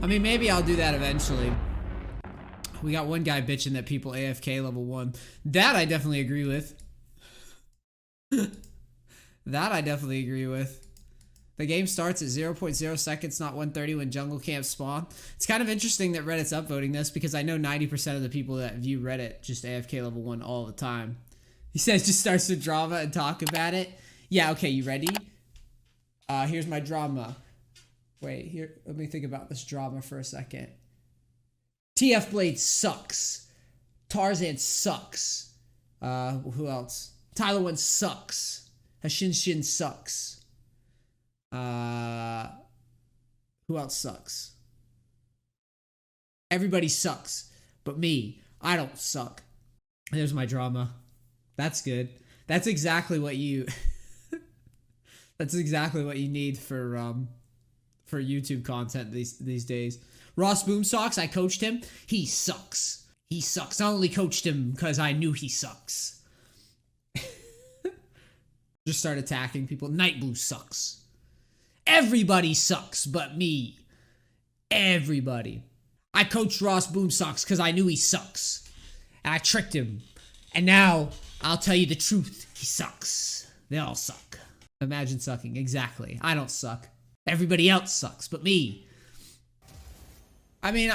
I mean, maybe I'll do that eventually. We got one guy bitching that people AFK level 1. That I definitely agree with. That I definitely agree with. The game starts at 0.0 seconds, not 130 when jungle camps spawn. It's kind of interesting that Reddit's upvoting this because I know 90% of the people that view Reddit just AFK level 1 all the time. He says just starts the drama and talk about it. Yeah, okay, you ready? Here's my drama. Wait, here, let me think about this drama for a second. TF Blade sucks. Tarzan sucks. Who else? Tyler 1 sucks. Hashin sucks. Who else sucks? Everybody sucks. But me. I don't suck. There's my drama. That's good. That's exactly what you... That's exactly what you need for YouTube content these days. Ross Boomsocks, I coached him. He sucks. He sucks. I only coached him because I knew he sucks. Just start attacking people. Night Blue sucks. Everybody sucks but me. Everybody. I coached Ross Boomsocks because I knew he sucks. And I tricked him. And now, I'll tell you the truth. He sucks. They all suck. Imagine sucking. Exactly. I don't suck. Everybody else sucks but me. I mean,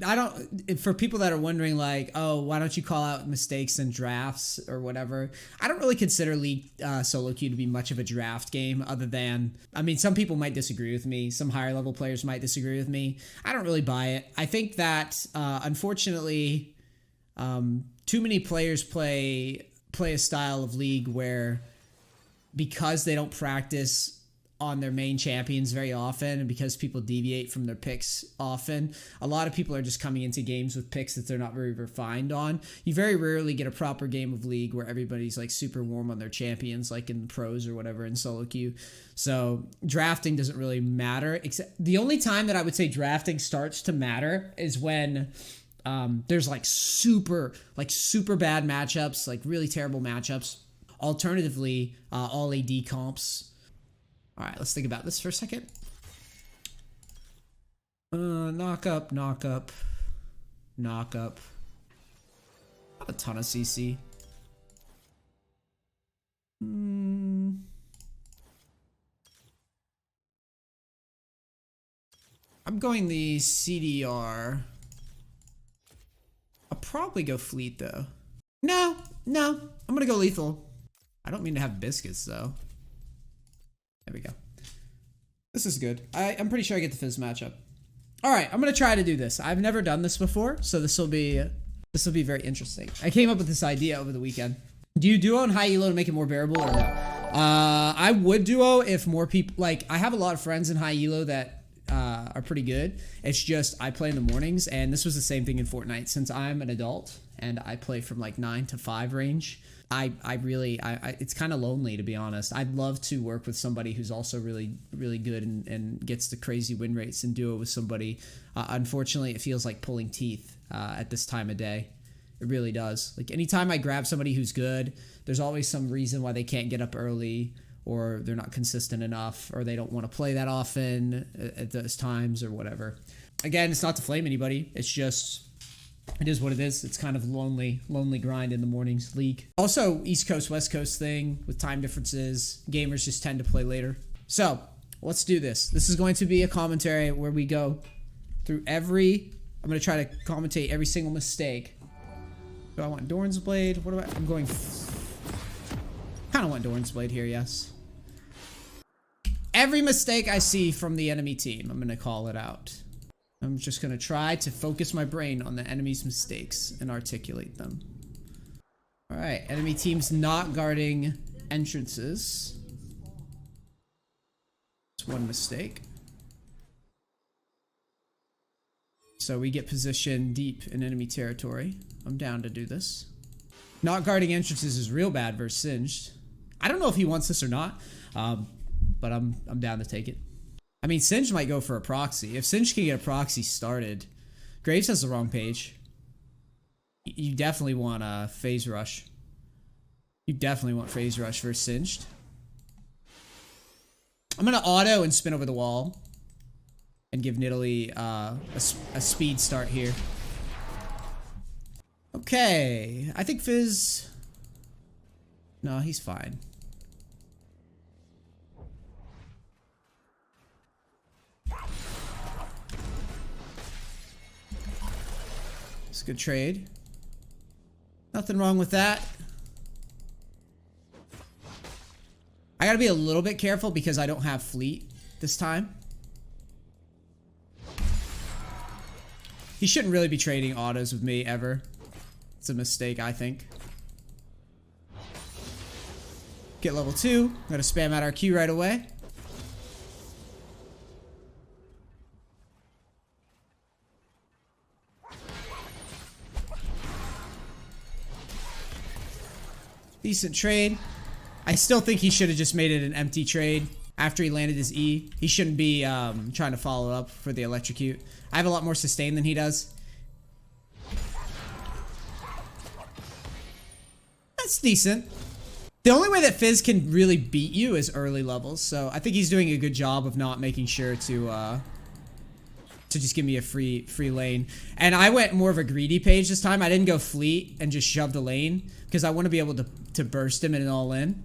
I don't, for people that are wondering like, oh, why don't you call out mistakes in drafts or whatever? I don't really consider League solo queue to be much of a draft game other than, I mean, some people might disagree with me. Some higher level players might disagree with me. I don't really buy it. I think that, unfortunately, too many players play a style of League where because they don't practice on their main champions very often, and because people deviate from their picks often, a lot of people are just coming into games with picks that they're not very refined on. You very rarely get a proper game of League where everybody's like super warm on their champions, like in the pros or whatever in solo queue. So drafting doesn't really matter, except the only time that I would say drafting starts to matter is when there's like super bad matchups, like really terrible matchups. Alternatively, all AD comps. All right, let's think about this for a second. Knock up, knock up, knock up. Not a ton of CC. I'm going the CDR. I'll probably go fleet though. No, I'm gonna go lethal. I don't mean to have biscuits though. There we go. This is good. I'm pretty sure I get the Fizz matchup. All right, I'm gonna try to do this. I've never done this before, so this will be very interesting. I came up with this idea over the weekend. Do you duo and high elo to make it more bearable or no? I would duo if more people, like I have a lot of friends in high elo that are pretty good. It's just I play in the mornings, and this was the same thing in Fortnite. Since I'm an adult and I play from like 9 to 5 range, it's kind of lonely, to be honest. I'd love to work with somebody who's also really, really good and gets the crazy win rates and duo with somebody. Unfortunately, it feels like pulling teeth at this time of day. It really does. Like anytime I grab somebody who's good, there's always some reason why they can't get up early, or they're not consistent enough, or they don't want to play that often at those times or whatever. Again, it's not to flame anybody. It's just... it is what it is. It's kind of lonely grind in the mornings League. Also, East Coast, West Coast thing with time differences. Gamers just tend to play later. So, let's do this. This is going to be a commentary where we go through I'm going to try to commentate every single mistake. Do I want Dorn's Blade? What do I'm going... kind of want Dorn's Blade here, yes. Every mistake I see from the enemy team, I'm going to call it out. I'm just going to try to focus my brain on the enemy's mistakes and articulate them. Alright, enemy team's not guarding entrances. It's one mistake. So we get positioned deep in enemy territory. I'm down to do this. Not guarding entrances is real bad versus Singed. I don't know if he wants this or not, but I'm down to take it. I mean, Singed might go for a proxy. If Singed can get a proxy started, Graves has the wrong page. You definitely want a phase rush. You definitely want phase rush versus Singed. I'm gonna auto and spin over the wall. and give Nidalee a speed start here. Okay, I think Fizz... No, he's fine. It's a good trade. Nothing wrong with that. I gotta be a little bit careful because I don't have fleet this time. He shouldn't really be trading autos with me ever. It's a mistake, I think. Get level 2. I'm gonna spam out our Q right away. Decent trade. I still think he should have just made it an empty trade after he landed his E. He shouldn't be trying to follow up for the electrocute. I have a lot more sustain than he does. That's decent. The only way that Fizz can really beat you is early levels, so I think he's doing a good job of not making sure to just give me a free lane. And I went more of a greedy page this time. I didn't go fleet and just shove the lane because I want to be able to burst him in an all-in.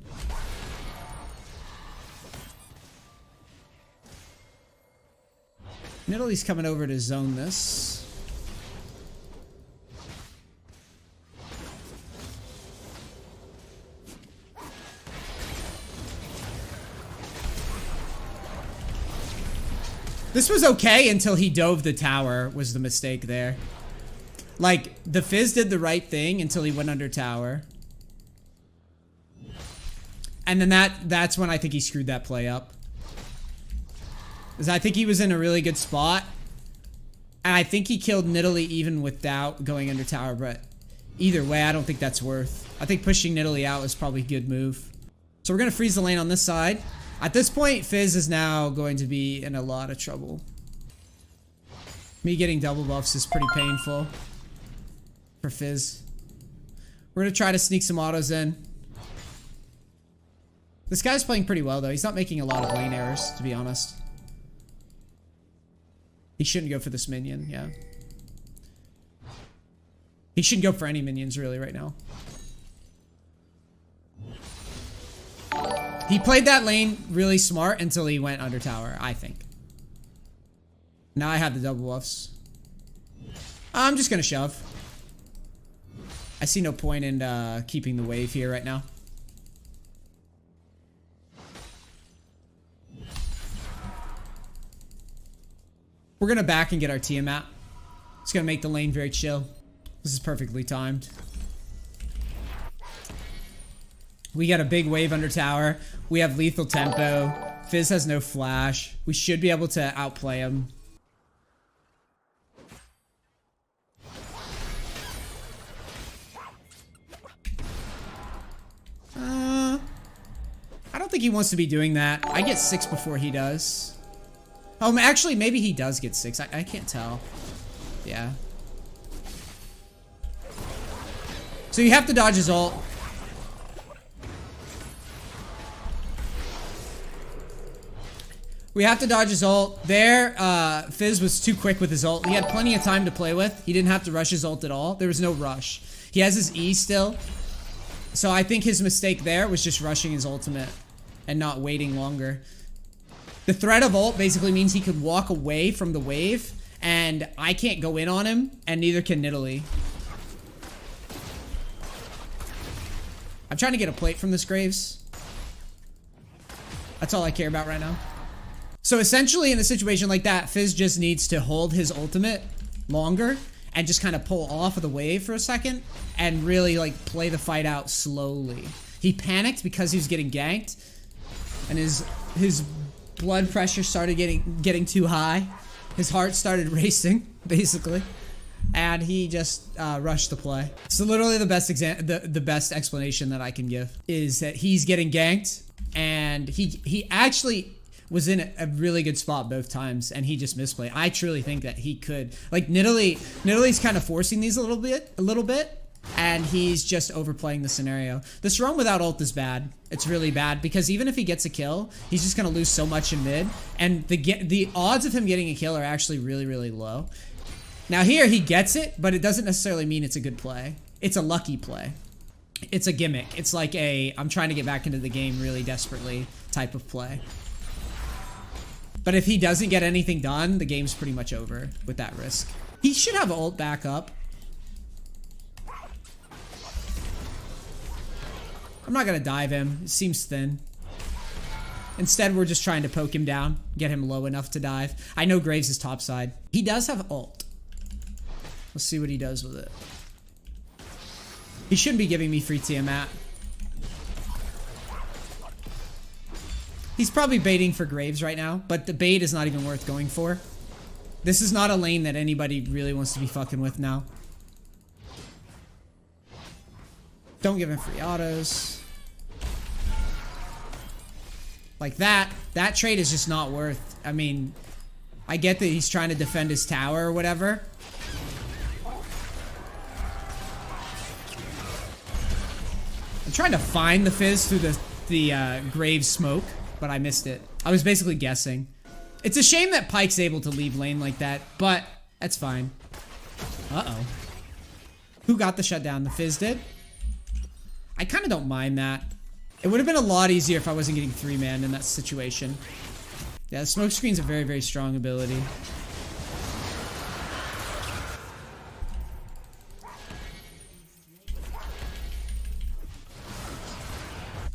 Nidalee's coming over to zone this. This was okay until he dove the tower, was the mistake there. Like, the Fizz did the right thing until he went under tower. And then that's when I think he screwed that play up. Because I think he was in a really good spot. And I think he killed Nidalee even without going under tower, but either way, I don't think that's worth. I think pushing Nidalee out was probably a good move. So we're going to freeze the lane on this side. At this point, Fizz is now going to be in a lot of trouble. Me getting double buffs is pretty painful for Fizz. We're going to try to sneak some autos in. This guy's playing pretty well, though. He's not making a lot of lane errors, to be honest. He shouldn't go for this minion, yeah. He shouldn't go for any minions, really, right now. He played that lane really smart until he went under tower, I think. Now I have the double buffs. I'm just gonna shove. I see no point in keeping the wave here right now. We're gonna back and get our Tiamat. It's gonna make the lane very chill. This is perfectly timed. We got a big wave under tower. We have lethal tempo. Fizz has no flash. We should be able to outplay him. I don't think he wants to be doing that. I get 6 before he does. Oh, actually, maybe he does get 6. I can't tell. Yeah. So you have to dodge his ult. We have to dodge his ult. There, Fizz was too quick with his ult. He had plenty of time to play with. He didn't have to rush his ult at all. There was no rush. He has his E still. So I think his mistake there was just rushing his ultimate and not waiting longer. The threat of ult basically means he could walk away from the wave, and I can't go in on him, and neither can Nidalee. I'm trying to get a plate from this Graves. That's all I care about right now. So essentially in a situation like that, Fizz just needs to hold his ultimate longer and just kind of pull off of the wave for a second and really like play the fight out slowly. He panicked because he was getting ganked and his blood pressure started getting too high. His heart started racing, basically. And he just rushed the play. So literally the best explanation that I can give is that he's getting ganked and he actually was in a really good spot both times, and he just misplayed. I truly think that he could, like, Nidalee's kind of forcing these a little bit, And he's just overplaying the scenario. This run without ult is bad. It's really bad because even if he gets a kill, he's just gonna lose so much in mid. And the odds of him getting a kill are actually really, really low. Now here he gets it, but it doesn't necessarily mean it's a good play. It's a lucky play. It's a gimmick. It's like a I'm trying to get back into the game really desperately type of play. But if he doesn't get anything done, the game's pretty much over with that risk. He should have ult back up. I'm not gonna dive him. It seems thin. Instead, we're just trying to poke him down, get him low enough to dive. I know Graves is topside. He does have ult. Let's see what he does with it. He shouldn't be giving me free Tiamat. He's probably baiting for Graves right now, but the bait is not even worth going for. This is not a lane that anybody really wants to be fucking with now. Don't give him free autos. Like that trade is just not worth. I mean, I get that he's trying to defend his tower or whatever. I'm trying to find the Fizz through the Graves smoke, but I missed it. I was basically guessing. It's a shame that Pyke's able to leave lane like that, but that's fine. Uh-oh. Who got the shutdown? The Fizz did? I kind of don't mind that. It would have been a lot easier if I wasn't getting 3-man in that situation. Yeah, the smoke screen's a very, very strong ability.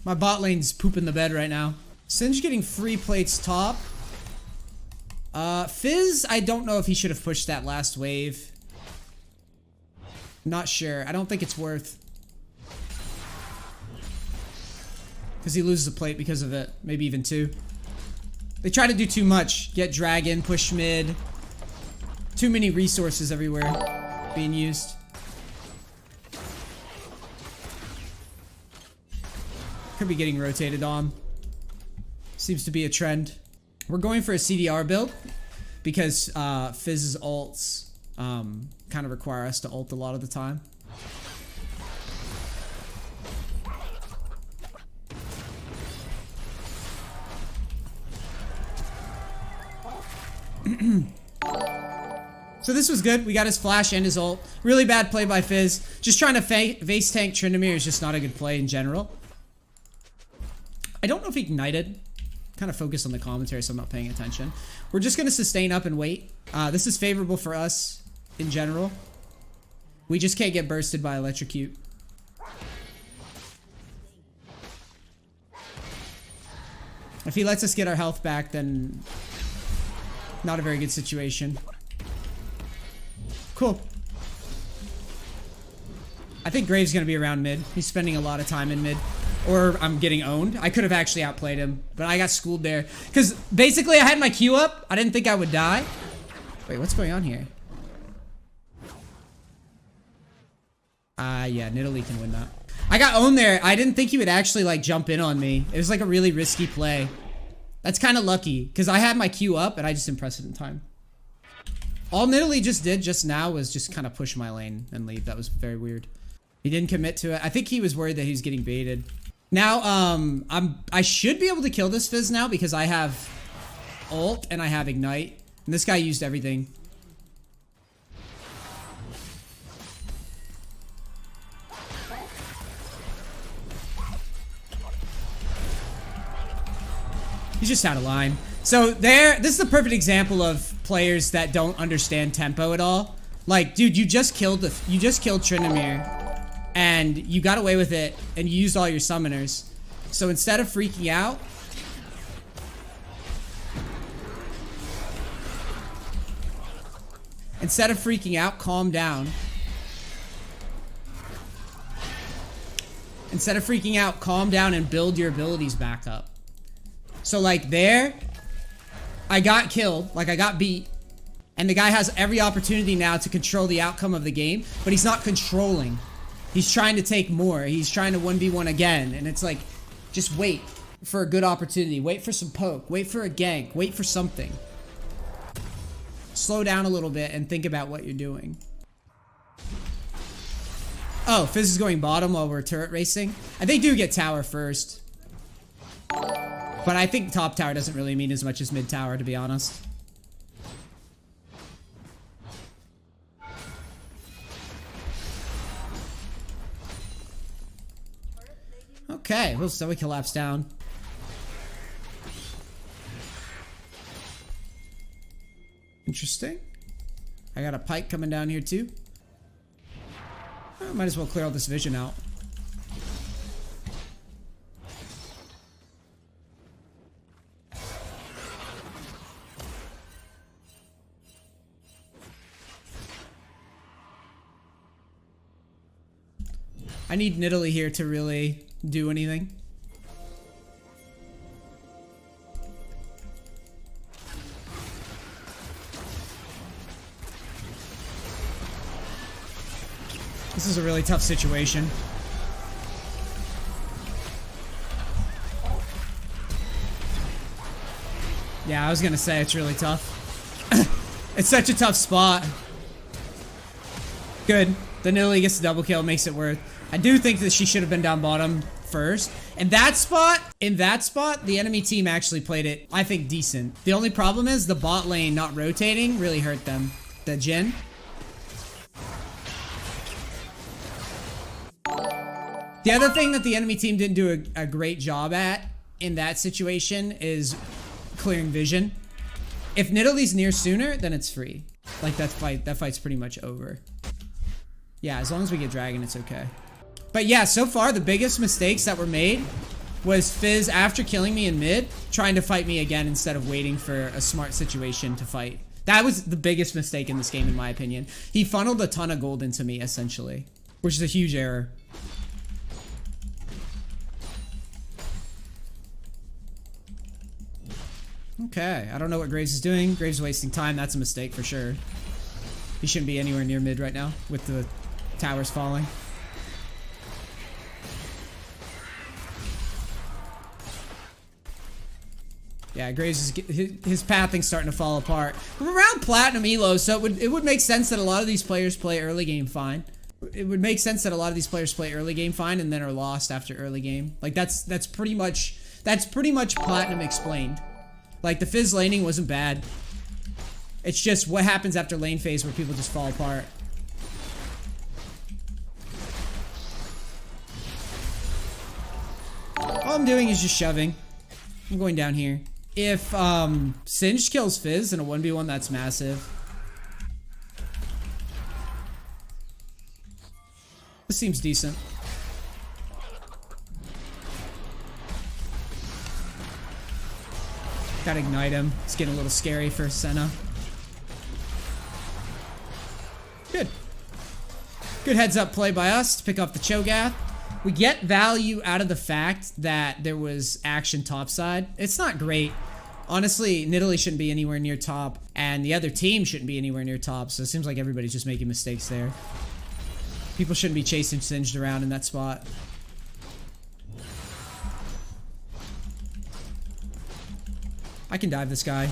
My bot lane's pooping the bed right now. Singe getting free plates top. Fizz, I don't know if he should have pushed that last wave. Not sure. I don't think it's worth. Because he loses a plate because of it. Maybe even 2. They try to do too much. Get dragon, push mid. Too many resources everywhere being used. Could be getting rotated on. Seems to be a trend. We're going for a CDR build because Fizz's ults kind of require us to ult a lot of the time. So this was good. We got his flash and his ult. Really bad play by Fizz. Just trying to vase tank Tryndamere is just not a good play in general. I don't know if he ignited. Kind of focused on the commentary, so I'm not paying attention. We're just going to sustain up and wait. This is favorable for us in general. We just can't get bursted by electrocute. If he lets us get our health back, then not a very good situation. Cool. I think Graves is going to be around mid. He's spending a lot of time in mid. Or I'm getting owned. I could have actually outplayed him, but I got schooled there. Because basically I had my Q up. I didn't think I would die. Wait, what's going on here? Yeah, Nidalee can win that. I got owned there. I didn't think he would actually like jump in on me. It was like a really risky play. That's kind of lucky because I had my Q up and I just didn't press it in time. All Nidalee just did just now was just kind of push my lane and leave. That was very weird. He didn't commit to it. I think he was worried that he was getting baited. Now, I should be able to kill this Fizz now because I have ult and I have ignite. And this guy used everything. He's just out of line. So this is the perfect example of players that don't understand tempo at all. Like, dude, you just killed Tryndamere. And you got away with it, and you used all your summoners. So instead of freaking out, calm down. Instead of freaking out, calm down and build your abilities back up. So like there, I got killed, like I got beat. And the guy has every opportunity now to control the outcome of the game, but he's not controlling. He's trying to take more. He's trying to 1v1 again. And it's like, just wait for a good opportunity. Wait for some poke. Wait for a gank. Wait for something. Slow down a little bit and think about what you're doing. Oh, Fizz is going bottom while we're turret racing. And they do get tower first. But I think top tower doesn't really mean as much as mid tower, to be honest. Okay, well, so we collapse down. Interesting. I got a pike coming down here too. I might as well clear all this vision out. I need Nidalee here to really do anything. This is a really tough situation. Yeah, I was gonna say it's really tough. It's such a tough spot. Good. The Nidalee gets the double kill, makes it worth. I do think that she should have been down bottom first. In that spot, the enemy team actually played it, I think, decent. The only problem is the bot lane not rotating really hurt them. The Jhin. The other thing that the enemy team didn't do a great job at in that situation is clearing vision. If Nidalee's near sooner, then it's free. Like that fight's pretty much over. Yeah, as long as we get dragon, it's okay. But yeah, so far the biggest mistakes that were made was Fizz, after killing me in mid, trying to fight me again instead of waiting for a smart situation to fight. That was the biggest mistake in this game, in my opinion. He funneled a ton of gold into me, essentially, which is a huge error. Okay, I don't know what Graves is doing. Graves is wasting time. That's a mistake for sure. He shouldn't be anywhere near mid right now with the towers falling. Yeah, Graves is his pathing's starting to fall apart. We're around platinum ELOs, so it would make sense that a lot of these players play early game fine. It would make sense that a lot of these players play early game fine and then are lost after early game. Like that's pretty much platinum explained. Like the Fizz laning wasn't bad. It's just what happens after lane phase where people just fall apart. All I'm doing is just shoving. I'm going down here. If Singed kills Fizz in a 1v1, that's massive. This seems decent. Gotta ignite him. It's getting a little scary for Senna. Good. Good heads up play by us to pick off the Cho'Gath. We get value out of the fact that there was action topside. It's not great. Honestly, Nidalee shouldn't be anywhere near top, and the other team shouldn't be anywhere near top, so it seems like everybody's just making mistakes there. People shouldn't be chasing Singed around in that spot. I can dive this guy.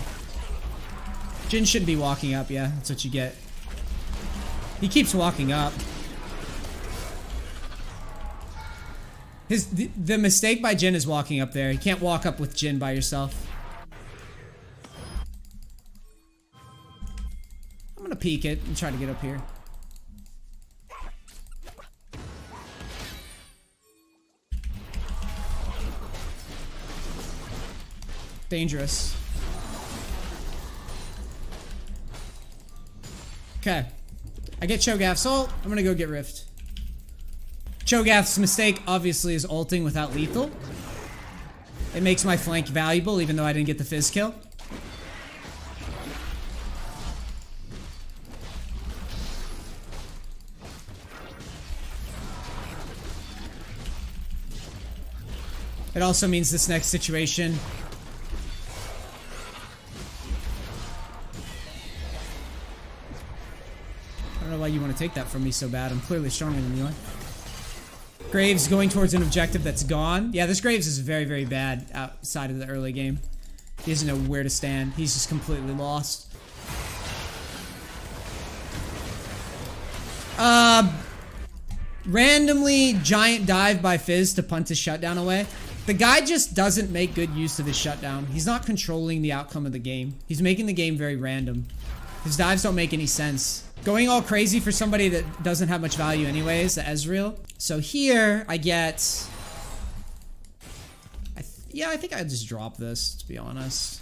Jhin shouldn't be walking up, yeah, that's what you get. He keeps walking up. The mistake by Jhin is walking up there. You can't walk up with Jhin by yourself. I'm gonna peek it and try to get up here. Dangerous. Okay. I get Cho'Gath's ult. I'm gonna go get Rift. Cho'Gath's mistake, obviously, is ulting without lethal. It makes my flank valuable, even though I didn't get the Fizz kill. It also means this next situation... I don't know why you want to take that from me so bad. I'm clearly stronger than you are. Graves going towards an objective that's gone. Yeah, this Graves is very, very bad outside of the early game. He doesn't know where to stand. He's just completely lost. Randomly giant dive by Fizz to punt his shutdown away. The guy just doesn't make good use of his shutdown. He's not controlling the outcome of the game. He's making the game very random. His dives don't make any sense. Going all crazy for somebody that doesn't have much value anyways, the Ezreal. So here, I get... yeah, I think I'll just drop this, to be honest.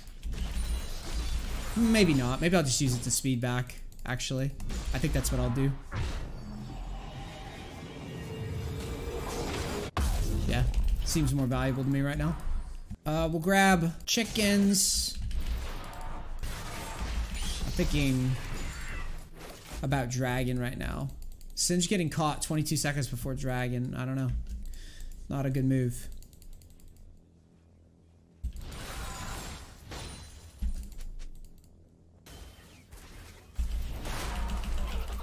Maybe not. Maybe I'll just use it to speed back, actually. I think that's what I'll do. Yeah, seems more valuable to me right now. We'll grab chickens. I'm thinking about dragon right now. Singe getting caught 22 seconds before dragon. I don't know. Not a good move.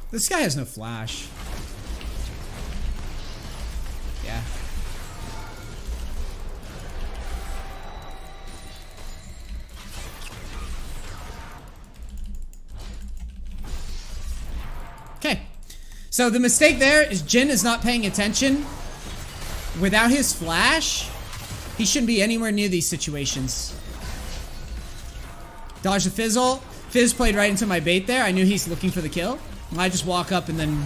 This guy has no flash. Yeah. Okay. So the mistake there is Jhin is not paying attention. Without his flash, he shouldn't be anywhere near these situations. Dodge the fizzle. Fizz played right into my bait there. I knew he's looking for the kill. I just walk up and then...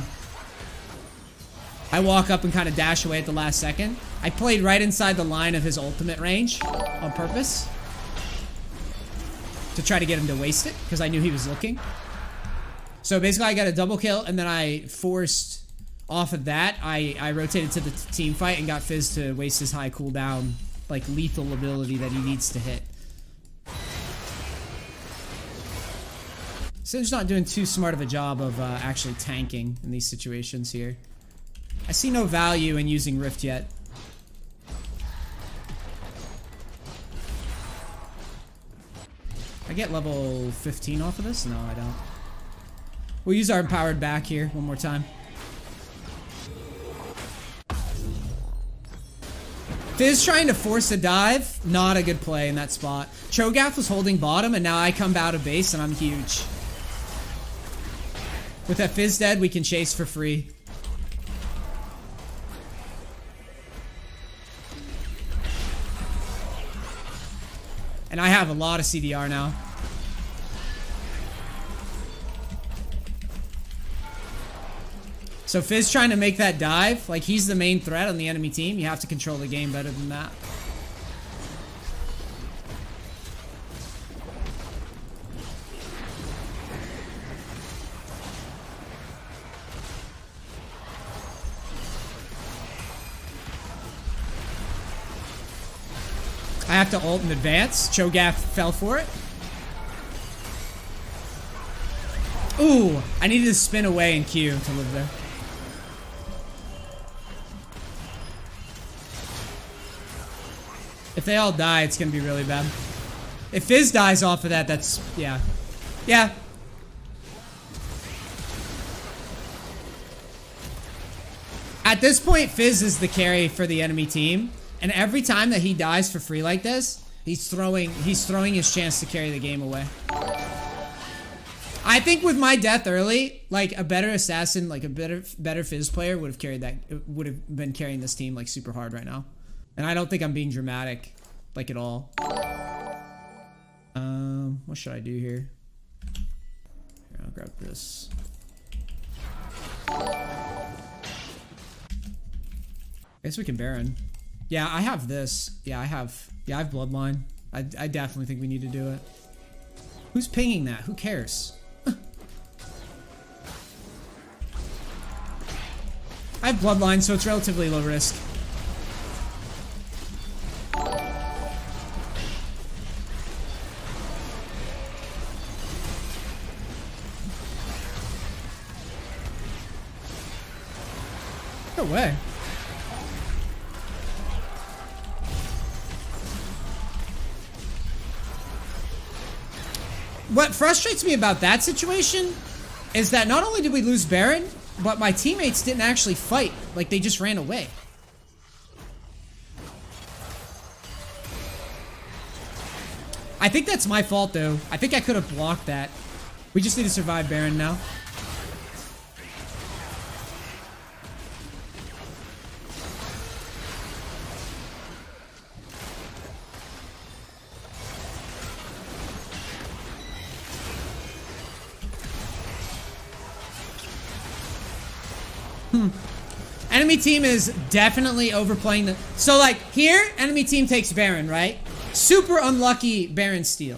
I walk up and kind of dash away at the last second. I played right inside the line of his ultimate range on purpose. To try to get him to waste it, because I knew he was looking. So basically I got a double kill, and then I forced... Off of that, I rotated to the team fight and got Fizz to waste his high cooldown, like, lethal ability that he needs to hit. Singe not doing too smart of a job of actually tanking in these situations here. I see no value in using Rift yet. I get level 15 off of this? No, I don't. We'll use our empowered back here one more time. Fizz trying to force a dive, not a good play in that spot. Cho'Gath was holding bottom, and now I come out of base, and I'm huge. With that Fizz dead, we can chase for free. And I have a lot of CDR now. So Fizz trying to make that dive, like he's the main threat on the enemy team. You have to control the game better than that. I have to ult and advance. Cho'Gath fell for it. Ooh, I needed to spin away and Q to live there. If they all die, it's gonna be really bad. If Fizz dies off of that, that's... yeah. Yeah. At this point, Fizz is the carry for the enemy team. And every time that he dies for free like this, he's throwing his chance to carry the game away. I think with my death early, like a better assassin, like a better Fizz player would have carried that, would have been carrying this team like super hard right now. And I don't think I'm being dramatic, like at all. What should I do here? I'll grab this. I guess we can Baron. Yeah, I have this. Yeah, I have Bloodline. I definitely think we need to do it. Who's pinging that? Who cares? I have Bloodline, so it's relatively low risk. No way. What frustrates me about that situation is that not only did we lose Baron, but my teammates didn't actually fight. Like, they just ran away. I think that's my fault, though. I think I could have blocked that. We just need to survive Baron now. Enemy team is definitely overplaying the... So, like, here, enemy team takes Baron, right? Super unlucky Baron steal.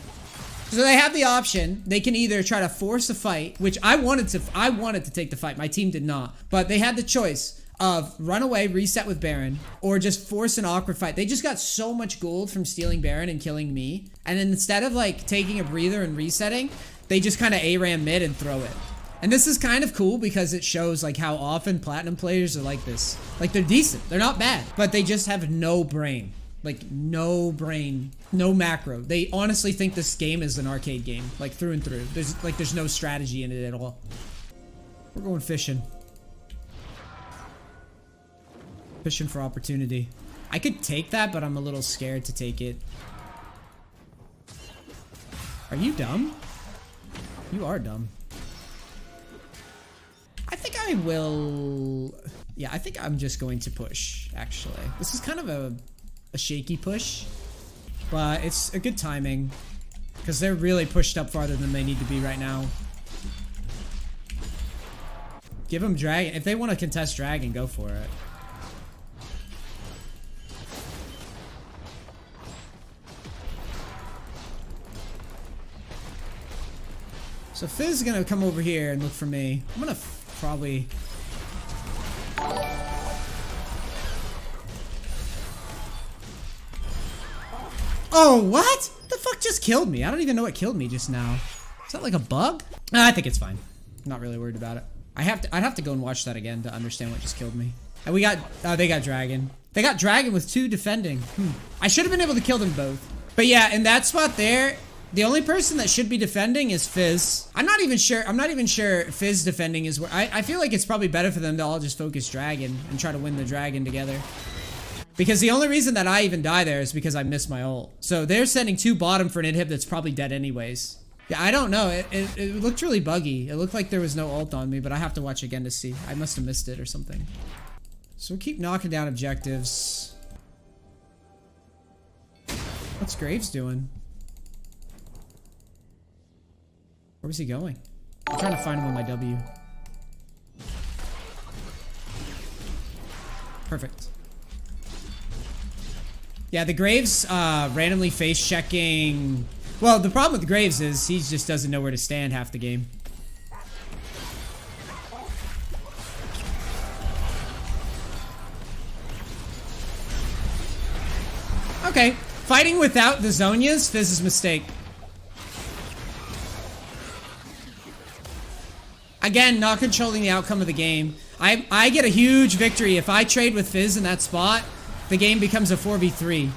So they have the option. They can either try to force a fight, which I wanted to take the fight. My team did not. But they had the choice of run away, reset with Baron, or just force an awkward fight. They just got so much gold from stealing Baron and killing me. And then instead of, like, taking a breather and resetting, they just kind of ARAM mid and throw it. And this is kind of cool because it shows, like, how often platinum players are like this. Like, they're decent. They're not bad. But they just have no brain. Like, no brain. No macro. They honestly think this game is an arcade game. Like, through and through. There's no strategy in it at all. We're going fishing. Fishing for opportunity. I could take that, but I'm a little scared to take it. Are you dumb? You are dumb. I think I will... Yeah, I think I'm just going to push, actually. This is kind of a shaky push, but it's a good timing because they're really pushed up farther than they need to be right now. Give them dragon. If they want to contest dragon, go for it. So Fizz is gonna come over here and look for me. I'm gonna probably... Oh, what? The fuck just killed me? I don't even know what killed me just now. Is that like a bug? I think it's fine. I'm not really worried about it. I'd have to go and watch that again to understand what just killed me. And we got, they got dragon. They got dragon with 2 defending. I should have been able to kill them both. But yeah, in that spot there, the only person that should be defending is Fizz. I'm not even sure Fizz defending is where, I feel like it's probably better for them to all just focus dragon and try to win the dragon together. Because the only reason that I even die there is because I missed my ult. So they're sending 2 bottom for an inhib that's probably dead anyways. Yeah, I don't know. It looked really buggy. It looked like there was no ult on me, but I have to watch again to see. I must have missed it or something. So we'll keep knocking down objectives. What's Graves doing? Where was he going? I'm trying to find him on my W. Perfect. Yeah, the Graves randomly face checking. Well, the problem with Graves is he just doesn't know where to stand half the game. Okay, fighting without the Zonias, Fizz's mistake. Again, not controlling the outcome of the game. I get a huge victory if I trade with Fizz in that spot. The game becomes a 4v3.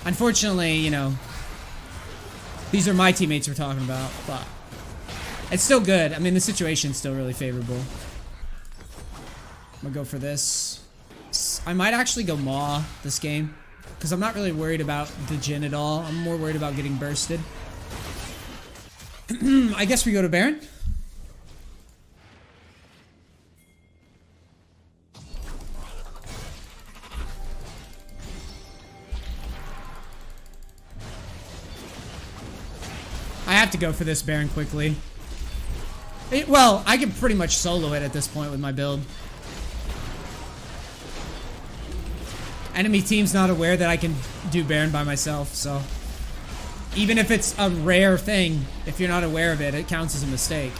Unfortunately, you know, these are my teammates we're talking about, but it's still good. I mean, the situation's still really favorable. I'm gonna go for this. I might actually go Maw this game, because I'm not really worried about the Jhin at all. I'm more worried about getting bursted. I guess we go to Baron. I have to go for this Baron quickly. Well, I can pretty much solo it at this point with my build. Enemy team's not aware that I can do Baron by myself, so... Even if it's a rare thing, if you're not aware of it, it counts as a mistake.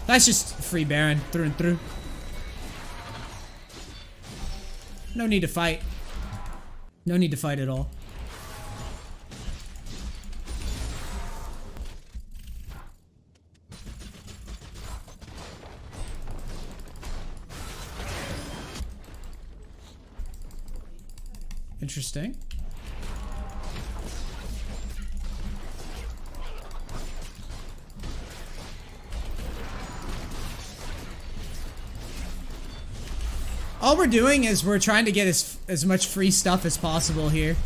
That's just free Baron, through and through. No need to fight. No need to fight at all. Interesting. All we're doing is we're trying to get as much free stuff as possible here.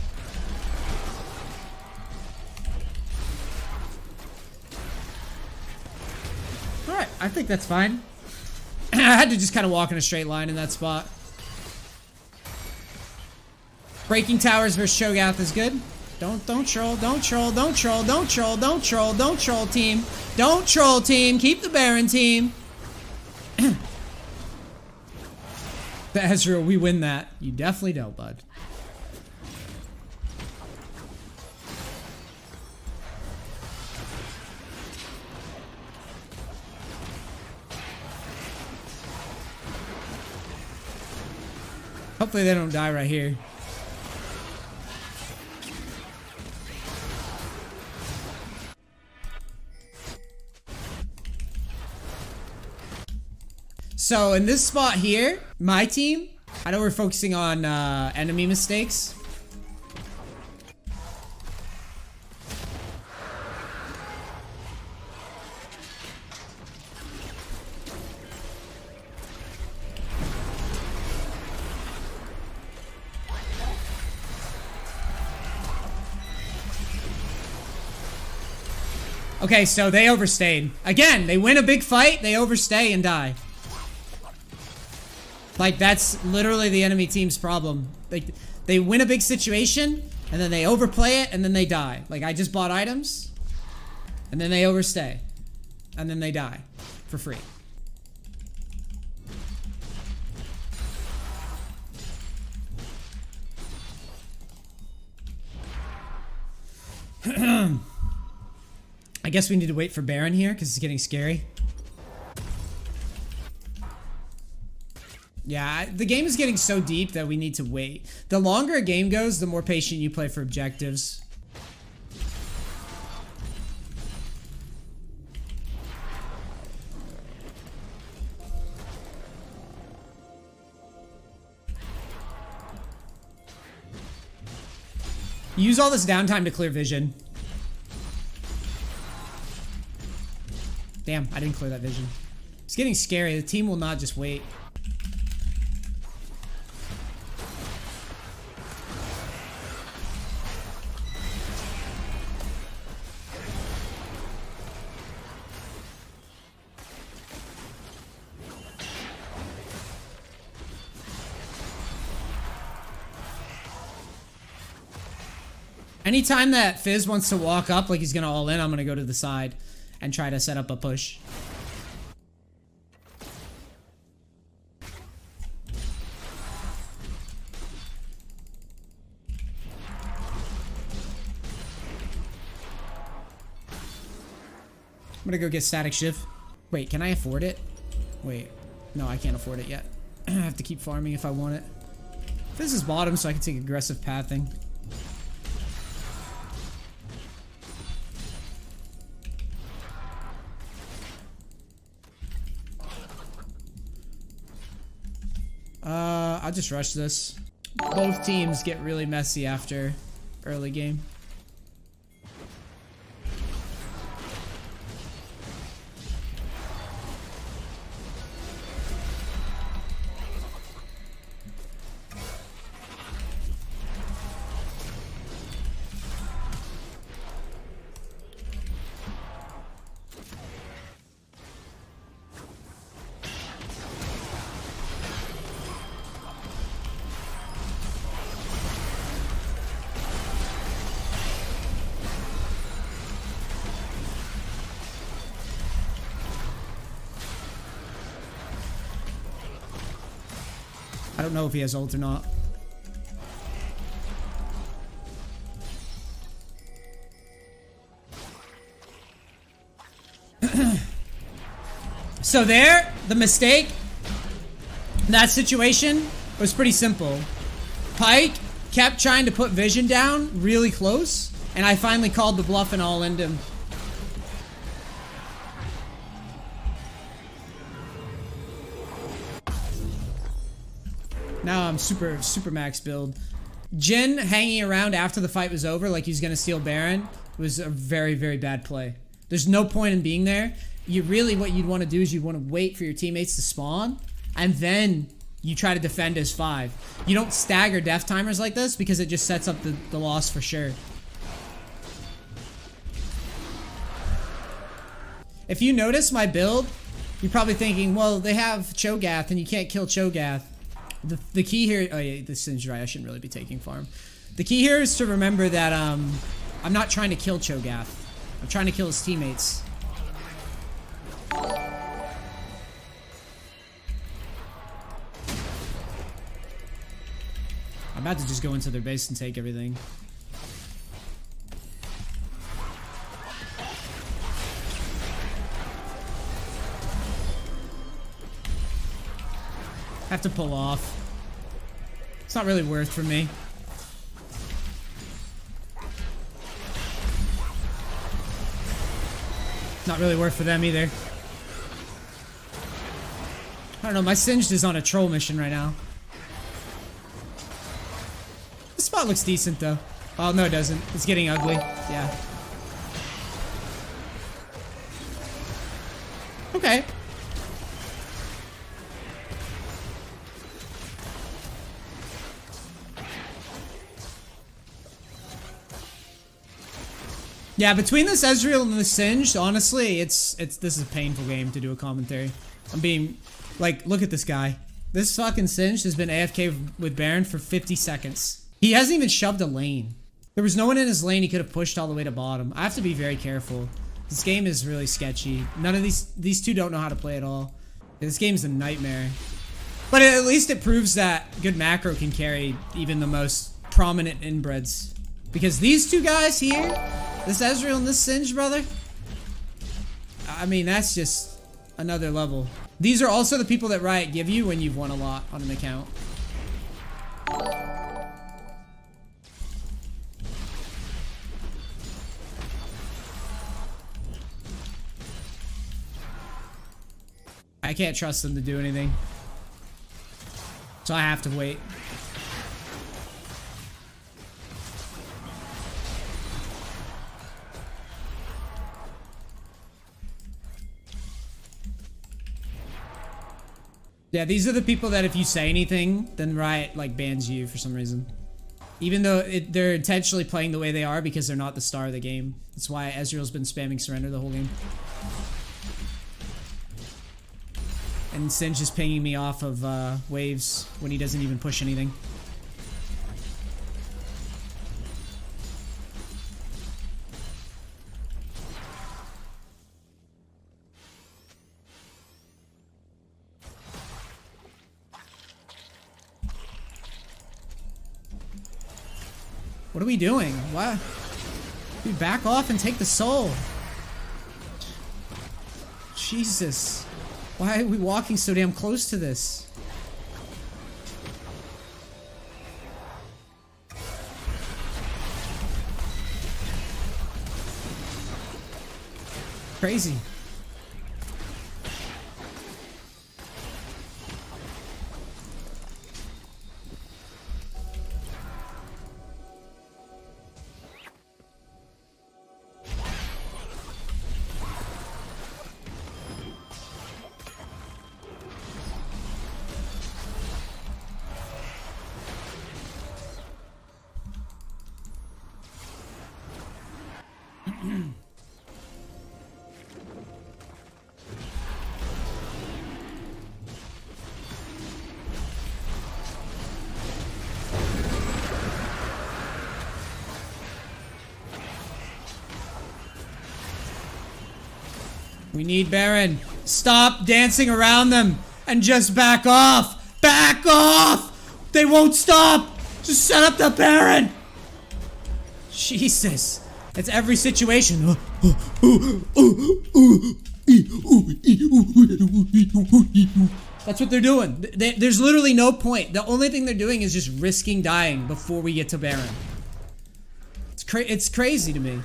Alright, I think that's fine. I had to just kind of walk in a straight line in that spot. Breaking towers versus Cho'Gath is good. Don't troll, don't troll, don't troll, don't troll, don't troll, don't troll team. Don't troll team, keep the Baron team. The Ezreal, we win that. You definitely don't, bud. Hopefully they don't die right here. So in this spot here, my team, I know we're focusing on enemy mistakes. Okay, so they overstayed. Again, they win a big fight, they overstay and die. Like, that's literally the enemy team's problem. Like, they win a big situation, and then they overplay it, and then they die. Like, I just bought items, and then they overstay. And then they die. For free. I guess we need to wait for Baron here, because it's getting scary. Yeah, the game is getting so deep that we need to wait. The longer a game goes, the more patient you play for objectives. Use all this downtime to clear vision. Damn, I didn't clear that vision. It's getting scary. The team will not just wait. Anytime that Fizz wants to walk up like he's gonna all in, I'm gonna go to the side and try to set up a push. I'm gonna go get Static Shiv. Wait, can I afford it? Wait, no, I can't afford it yet. I have to keep farming if I want it. Fizz is bottom, so I can take aggressive pathing. I'll just rush this. Both teams get really messy after early game. I don't know if he has ult or not. So there, the mistake, that situation was pretty simple. Pyke kept trying to put vision down really close, and I finally called the bluff and all-in'd him. Now I'm super max build. Jhin hanging around after the fight was over like he's gonna steal Baron was a very bad play. There's no point in being there. You really, what you'd want to do is you'd want to wait for your teammates to spawn and then you try to defend as 5. You don't stagger death timers like this because it just sets up the loss for sure. If you notice my build, you're probably thinking, well, they have Cho'Gath and you can't kill Cho'Gath. The key here, oh yeah, this seems right, I shouldn't really be taking farm. The key here is to remember that I'm not trying to kill Cho'Gath. I'm trying to kill his teammates. I'm about to just go into their base and take everything. Have to pull off. It's not really worth for me. Not really worth for them either. I don't know, my Singed is on a troll mission right now. This spot looks decent though. Oh, no it doesn't. It's getting ugly. Yeah. Okay. Yeah, between this Ezreal and the Singed, honestly, this is a painful game to do a commentary. I'm being, like, look at this guy. This fucking Singed has been AFK with Baron for 50 seconds. He hasn't even shoved a lane. There was no one in his lane he could have pushed all the way to bottom. I have to be very careful. This game is really sketchy. None of these two don't know how to play at all. This game's a nightmare. But at least it proves that good macro can carry even the most prominent inbreds. Because these two guys here, this Ezreal and this Singed, brother, I mean, that's just another level. These are also the people that Riot give you when you've won a lot on an account. I can't trust them to do anything. So I have to wait. Yeah, these are the people that if you say anything, then Riot, like, bans you for some reason. Even though they're intentionally playing the way they are because they're not the star of the game. That's why Ezreal's been spamming surrender the whole game. And Singed is pinging me off of waves when he doesn't even push anything. What are we doing? What? Dude, back off and take the soul. Jesus. Why are we walking so damn close to this? Crazy. We need Baron. Stop dancing around them and just back off. Back off! They won't stop! Just set up the Baron! Jesus. It's every situation. That's what they're doing. There's literally no point. The only thing they're doing is just risking dying before we get to Baron. It's crazy to me.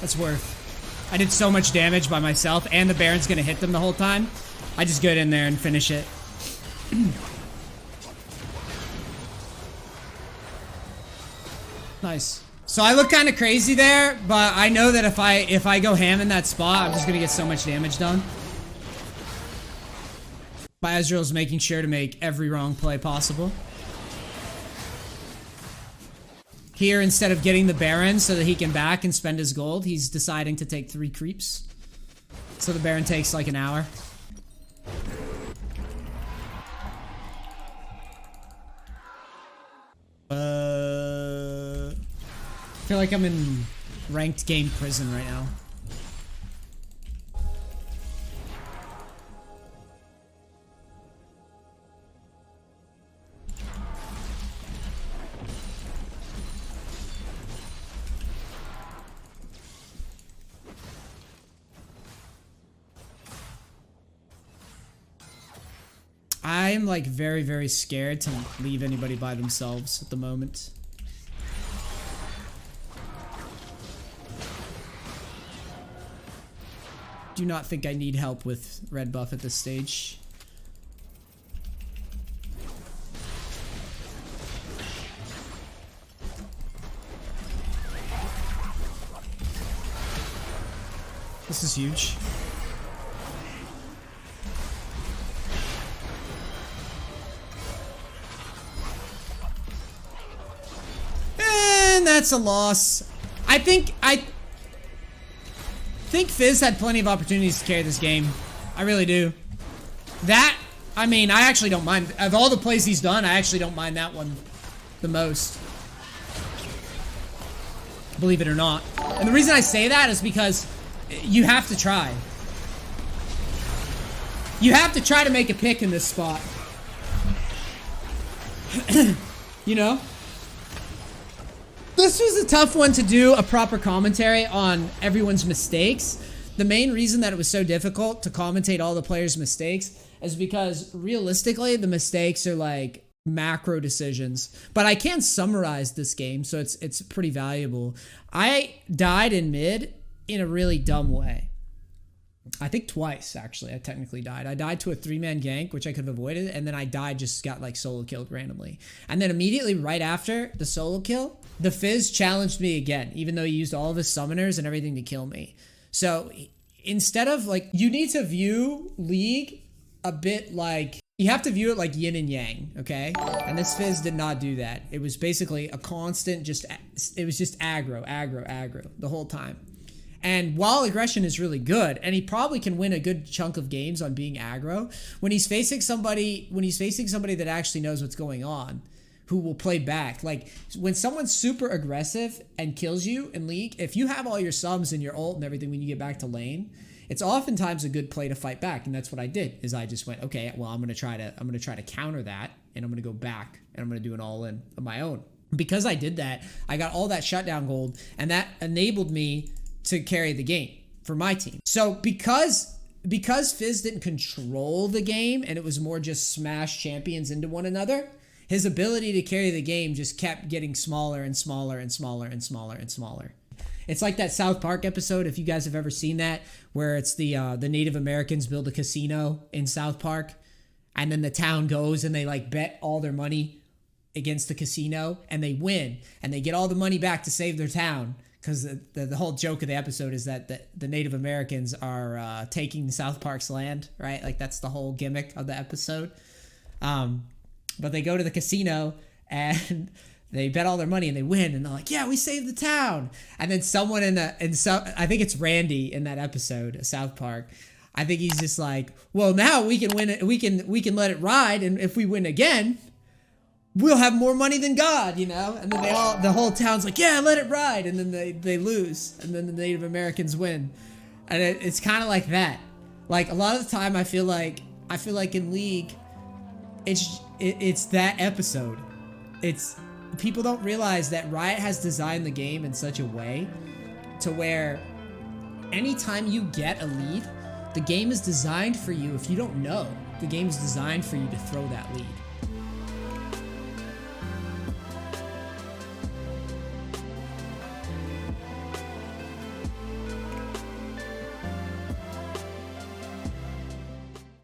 That's worth. I did so much damage by myself, and the Baron's gonna hit them the whole time. I just get in there and finish it. Nice. So I look kind of crazy there, but I know that if I go ham in that spot, I'm just gonna get so much damage done. But Ezreal's making sure to make every wrong play possible. Here, instead of getting the Baron so that he can back and spend his gold, he's deciding to take 3 creeps. So the Baron takes like an hour. like I'm in ranked game prison right now. I'm like very, very scared to leave anybody by themselves at the moment. Do not think I need help with red buff at this stage. This is huge. And that's a loss. I think Fizz had plenty of opportunities to carry this game. I really do. That, I mean, I actually don't mind. Of all the plays he's done, I actually don't mind that one the most. Believe it or not. And the reason I say that is because you have to try. You have to try to make a pick in this spot. You know? This was a tough one to do a proper commentary on everyone's mistakes. The main reason that it was so difficult to commentate all the players' mistakes is because realistically the mistakes are like macro decisions. But I can summarize this game, so it's pretty valuable. I died in mid in a really dumb way. I think twice, actually, I technically died. I died to a 3-man gank, which I could have avoided, and then I died, just got like solo killed randomly. And then immediately right after the solo kill, the Fizz challenged me again, even though he used all of his summoners and everything to kill me. So instead of like, you need to view League a bit like, you have to view it like yin and yang, okay? And this Fizz did not do that. It was basically a constant, it was just aggro, aggro, aggro the whole time. And while aggression is really good, and he probably can win a good chunk of games on being aggro, when he's facing somebody that actually knows what's going on, who will play back. Like, when someone's super aggressive and kills you in League, if you have all your subs and your ult and everything when you get back to lane, it's oftentimes a good play to fight back. And that's what I did, is I just went, okay, well, I'm gonna try to counter that, and I'm gonna go back, and I'm gonna do an all-in of my own. Because I did that, I got all that shutdown gold, and that enabled me to carry the game for my team. So because Fizz didn't control the game and it was more just smash champions into one another, his ability to carry the game just kept getting smaller and smaller and smaller and smaller and smaller. It's like that South Park episode, if you guys have ever seen that, where it's the Native Americans build a casino in South Park, and then the town goes and they like bet all their money against the casino, and they win, and they get all the money back to save their town. Because the whole joke of the episode is that the Native Americans are taking South Park's land, right? Like, that's the whole gimmick of the episode. But they go to the casino and they bet all their money and they win, and they're like, yeah, we saved the town. And then someone I think it's Randy in that episode of South Park, I think he's just like, well, now we can win it, we can let it ride, and if we win again, we'll have more money than God, you know? And then the whole town's like, yeah, let it ride. And then they lose. And then the Native Americans win. And it's kind of like that. Like, a lot of the time I feel like in League, it's that episode. People don't realize that Riot has designed the game in such a way to where anytime you get a lead, the game is designed for you. If you don't know, the game is designed for you to throw that lead.